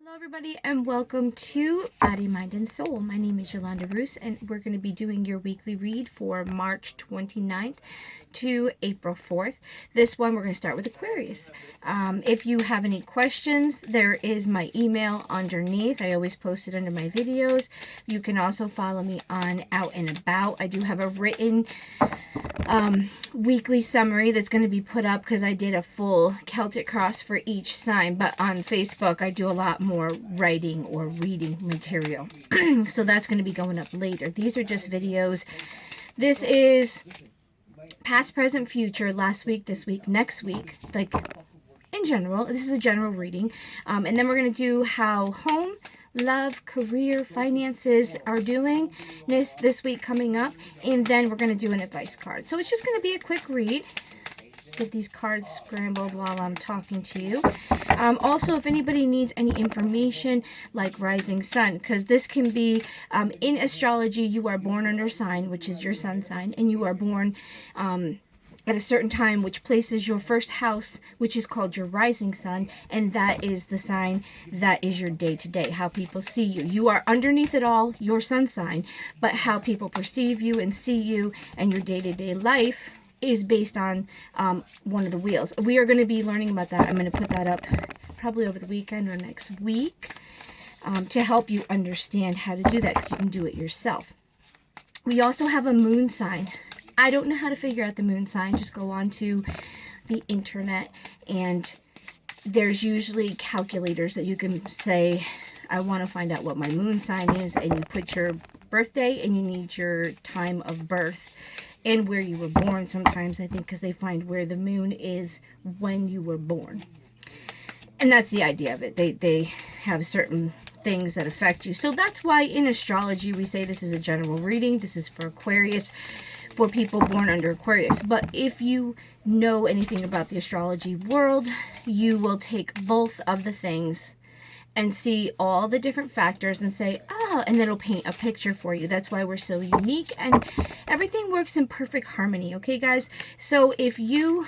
Hello everybody and welcome to Body, Mind, and Soul. My name is Yolanda Roos and we're going to be doing your weekly read for March 29th to April 4th. This one we're going to start with Aquarius. If you have any questions, there is my email underneath. I always post it under my videos. You can also follow me on Out and About. I do have a written weekly summary that's going to be put up because I did a full Celtic cross for each sign, but on Facebook I do a lot more writing or reading material. So that's going to be going up later. These are just videos. This is past, present, future, last week, this week, next week, like in general. This is a general reading. And then we're going to do how home, love, career, finances are doing this week coming up, and then we're going to do an advice card. So it's just going to be a quick read. Get these cards scrambled while I'm talking to you. Also, if anybody needs any information like rising sun, because this can be in astrology, you are born under a sign, which is your sun sign, and you are born at a certain time, which places your first house, which is called your rising sun, and that is the sign that is your day-to-day, how people see you. You are underneath it all, your sun sign, but how people perceive you and see you and your day-to-day life is based on one of the wheels. We are going to be learning about that. I'm going to put that up probably over the weekend or next week to help you understand how to do that, because you can do it yourself. We also have a moon sign. I don't know how to figure out the moon sign. Just go on to the internet and there's usually calculators that you can say, I want to find out what my moon sign is, and you put your birthday and you need your time of birth and where you were born sometimes, I think, because they find where the moon is when you were born. And that's the idea of it. They have certain things that affect you. So that's why in astrology we say this is a general reading. This is for Aquarius, for people born under Aquarius. But if you know anything about the astrology world, you will take both of the things and see all the different factors and say, oh, and then it'll paint a picture for you. That's why we're so unique, and everything works in perfect harmony, okay, guys? So if you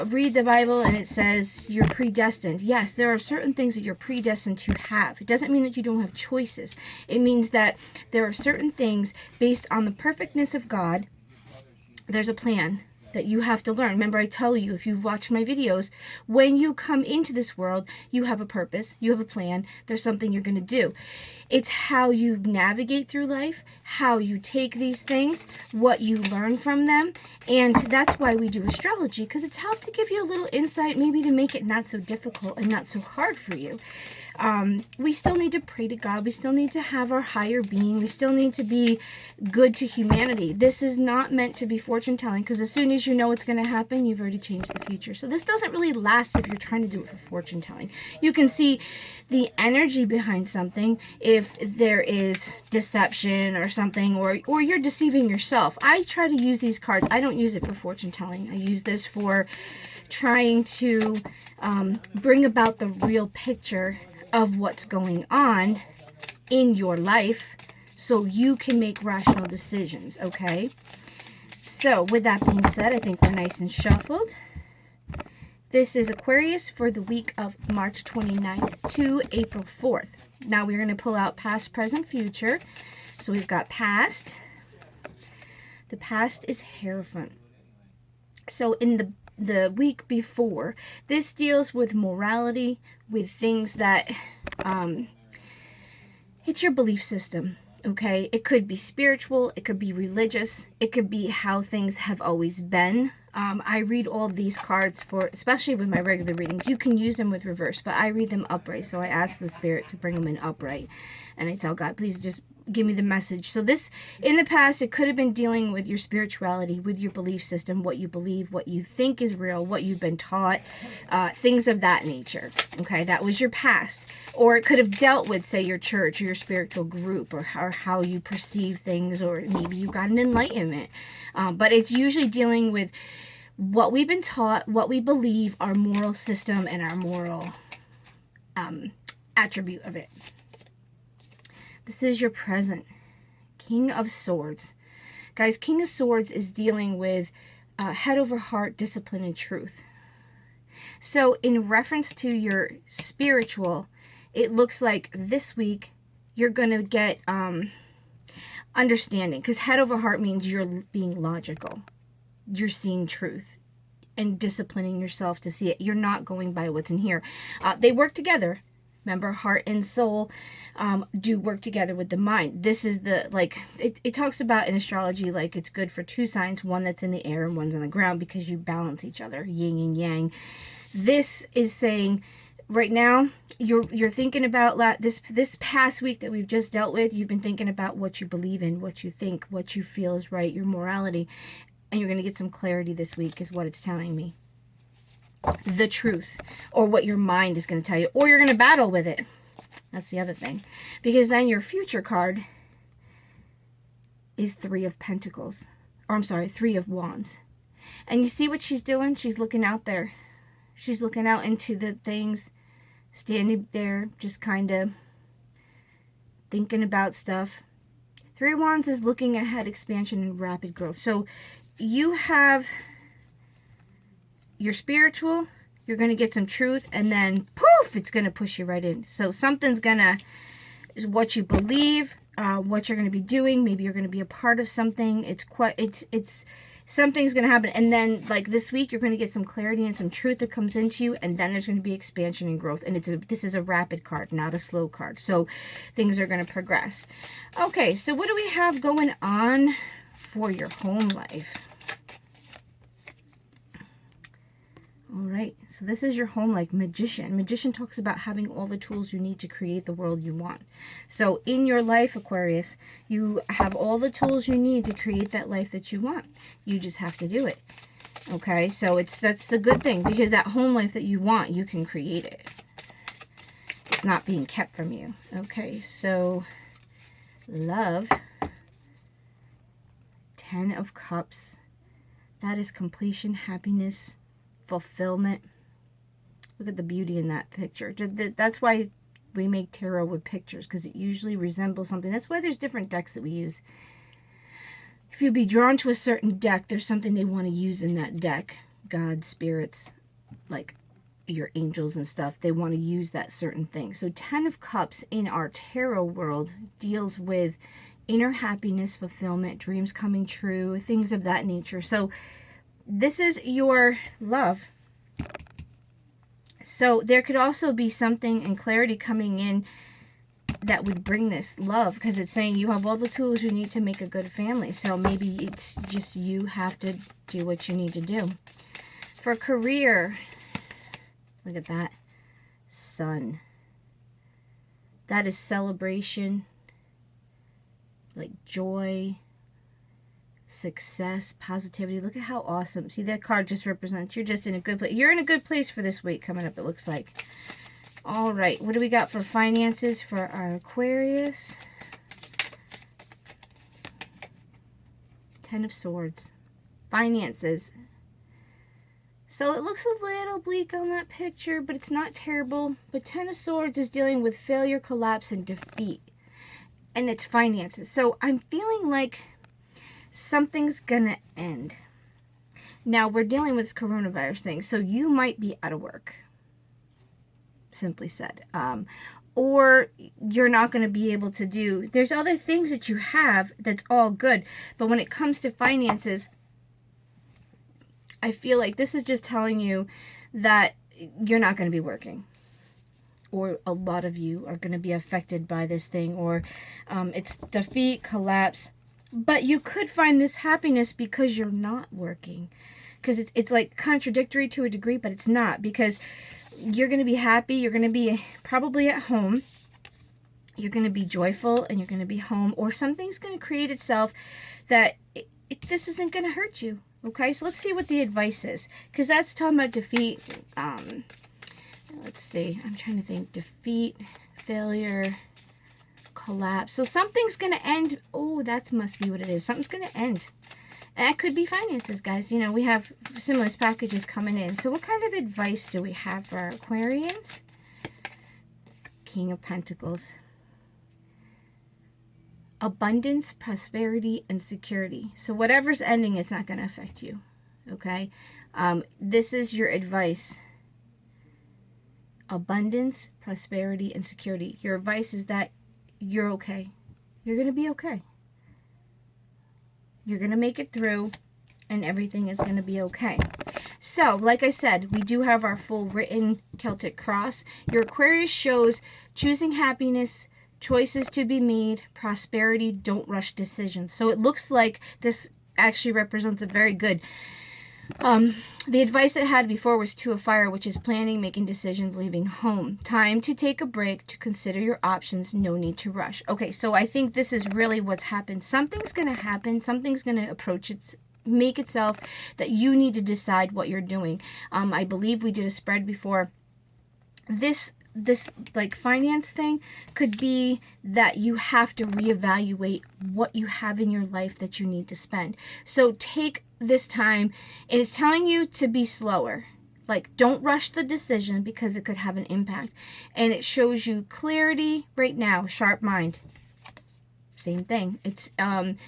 read the Bible and it says you're predestined, yes, there are certain things that you're predestined to have. It doesn't mean that you don't have choices. It means that there are certain things based on the perfectness of God. There's a plan that you have to learn. Remember, I tell you, if you've watched my videos, when you come into this world, you have a purpose, you have a plan, there's something you're going to do. It's how you navigate through life, how you take these things, what you learn from them, and that's why we do astrology, because it's helped to give you a little insight, maybe to make it not so difficult and not so hard for you. We still need to pray to God. We still need to have our higher being. We still need to be good to humanity. This is not meant to be fortune telling, because as soon as you know what's going to happen, you've already changed the future. So this doesn't really last if you're trying to do it for fortune telling. You can see the energy behind something if there is deception or something, or you're deceiving yourself. I try to use these cards. I don't use it for fortune telling. I use this for trying to bring about the real picture of what's going on in your life so you can make rational decisions, okay? So with that being said, I think we're nice and shuffled. This is Aquarius for the week of March 29th to April 4th. Now we're going to pull out past, present, future. So we've got past. The past is Hierophant. So in the week before, this deals with morality, with things that it's your belief system, okay? It could be spiritual, it could be religious, it could be how things have always been. I read all these cards for, especially with my regular readings. You can use them with reverse, but I read them upright. So I ask the Spirit to bring them in upright, and I tell God, please just give me the message. So this, in the past, it could have been dealing with your spirituality, with your belief system, what you believe, what you think is real, what you've been taught, things of that nature. Okay, that was your past. Or it could have dealt with, say, your church or your spiritual group, or how you perceive things, or maybe you got an enlightenment. But it's usually dealing with what we've been taught, what we believe, our moral system, and our moral attribute of it. This is your present. King of Swords. Guys, King of Swords is dealing with head over heart, discipline, and truth. So in reference to your spiritual, it looks like this week you're going to get understanding, because head over heart means you're being logical. You're seeing truth and disciplining yourself to see it. You're not going by what's in here. They work together. Remember, heart and soul do work together with the mind. This is the, like, it talks about in astrology, like it's good for two signs, one that's in the air and one's on the ground, because you balance each other, yin and yang. This is saying right now, you're thinking about this past week that we've just dealt with, you've been thinking about what you believe in, what you think, what you feel is right, your morality, and you're going to get some clarity this week is what it's telling me. The truth, or what your mind is going to tell you, or you're going to battle with it. That's the other thing, because then your future card is 3 of Pentacles, or I'm sorry, 3 of Wands. And you see what she's doing? She's looking out there. She's looking out into the things, standing there, just kind of thinking about stuff. 3 of Wands is looking ahead, expansion, and rapid growth. So you have your spiritual, you're going to get some truth, and then poof, it's going to push you right in. So something's going to, what you believe, what you're going to be doing, maybe you're going to be a part of something. It's something's going to happen, and then like this week you're going to get some clarity and some truth that comes into you, and then there's going to be expansion and growth. And this is a rapid card, not a slow card, so things are going to progress. Okay, so what do we have going on for your home life? All right, so this is your home life. Magician. Magician talks about having all the tools you need to create the world you want. So in your life, Aquarius, you have all the tools you need to create that life that you want. You just have to do it. Okay, so that's the good thing, because that home life that you want, you can create it. It's not being kept from you. Okay, so love. 10 of Cups. That is completion, happiness, fulfillment. Look at the beauty in that picture. That's why we make tarot with pictures, because it usually resembles something. That's why there's different decks that we use. If you be drawn to a certain deck, there's something they want to use in that deck. God, spirits, like your angels and stuff, they want to use that certain thing. So 10 of Cups in our tarot world deals with inner happiness, fulfillment, dreams coming true, things of that nature. So this is your love. So there could also be something in clarity coming in that would bring this love, because it's saying you have all the tools you need to make a good family. So maybe it's just you have to do what you need to do. For career, look at that. Sun. That is celebration, like joy, success, positivity. Look at how awesome. See, that card just represents you're just in a good place. You're in a good place for this week coming up, it looks like. All right, what do we got for finances for our Aquarius? 10 of Swords. Finances. So it looks a little bleak on that picture, but it's not terrible. But 10 of Swords is dealing with failure, collapse, and defeat. And it's finances. So I'm feeling like something's gonna end. Now we're dealing with this coronavirus thing, so you might be out of work, simply said, or you're not going to be able to do, there's other things that you have that's all good, but when it comes to finances, I feel like this is just telling you that you're not going to be working, or a lot of you are going to be affected by this thing, or it's defeat, collapse. But you could find this happiness because you're not working. Because it's like contradictory to a degree, but it's not. Because you're going to be happy. You're going to be probably at home. You're going to be joyful and you're going to be home. Or something's going to create itself that this isn't going to hurt you. Okay, so let's see what the advice is. Because that's talking about defeat. Let's see. I'm trying to think. Defeat, failure, collapse. So something's going to end. Oh, that must be what it is. Something's going to end. And that could be finances, guys. You know, we have stimulus packages coming in. So what kind of advice do we have for our Aquarians? King of Pentacles. Abundance, prosperity, and security. So whatever's ending, it's not going to affect you. Okay? This is your advice. abundance, prosperity, and security. Your advice is that you're okay. You're going to be okay. You're going to make it through, and everything is going to be okay. So, like I said, we do have our full written Celtic cross. Your Aquarius shows choosing happiness, choices to be made, prosperity, don't rush decisions. So it looks like this actually represents a very good the advice I had before was 2 of fire, which is planning, making decisions, leaving home. Time to take a break, to consider your options, no need to rush. Okay, so I think this is really what's happened. Something's going to happen. Something's going to approach its make itself that you need to decide what you're doing. I believe we did a spread before. This like finance thing could be that you have to reevaluate what you have in your life that you need to spend. So take this time, and it's telling you to be slower. Like, don't rush the decision because it could have an impact. And it shows you clarity right now, sharp mind. Same thing. It's and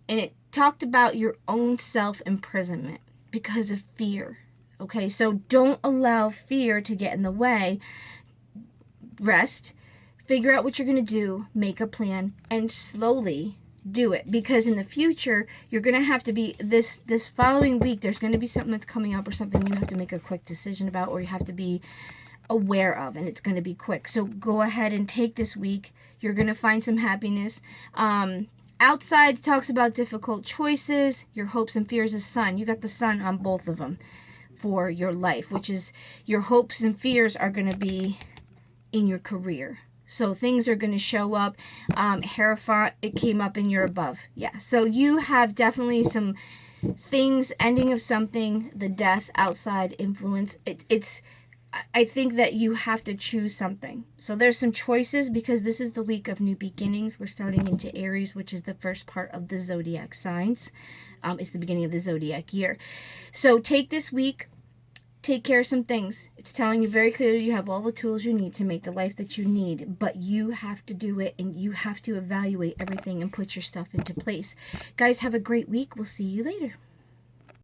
it talked about your own self-imprisonment because of fear. Okay, so don't allow fear to get in the way. Rest, figure out what you're going to do, make a plan, and slowly do it, because in the future you're going to have to be this following week, there's going to be something that's coming up or something you have to make a quick decision about, or you have to be aware of, and it's going to be quick. So go ahead and take this week. You're going to find some happiness. Outside talks about difficult choices, your hopes and fears is sun. You got the sun on both of them for your life, which is your hopes and fears are going to be in your career. So things are going to show up. Hierophant, it came up in your above. Yeah. So you have definitely some things, ending of something, the death, outside influence. I think that you have to choose something. So there's some choices because this is the week of new beginnings. We're starting into Aries, which is the first part of the zodiac signs. It's the beginning of the zodiac year. So take this week. Take care of some things. It's telling you very clearly you have all the tools you need to make the life that you need, but you have to do it, and you have to evaluate everything and put your stuff into place. Guys, have a great week. We'll see you later.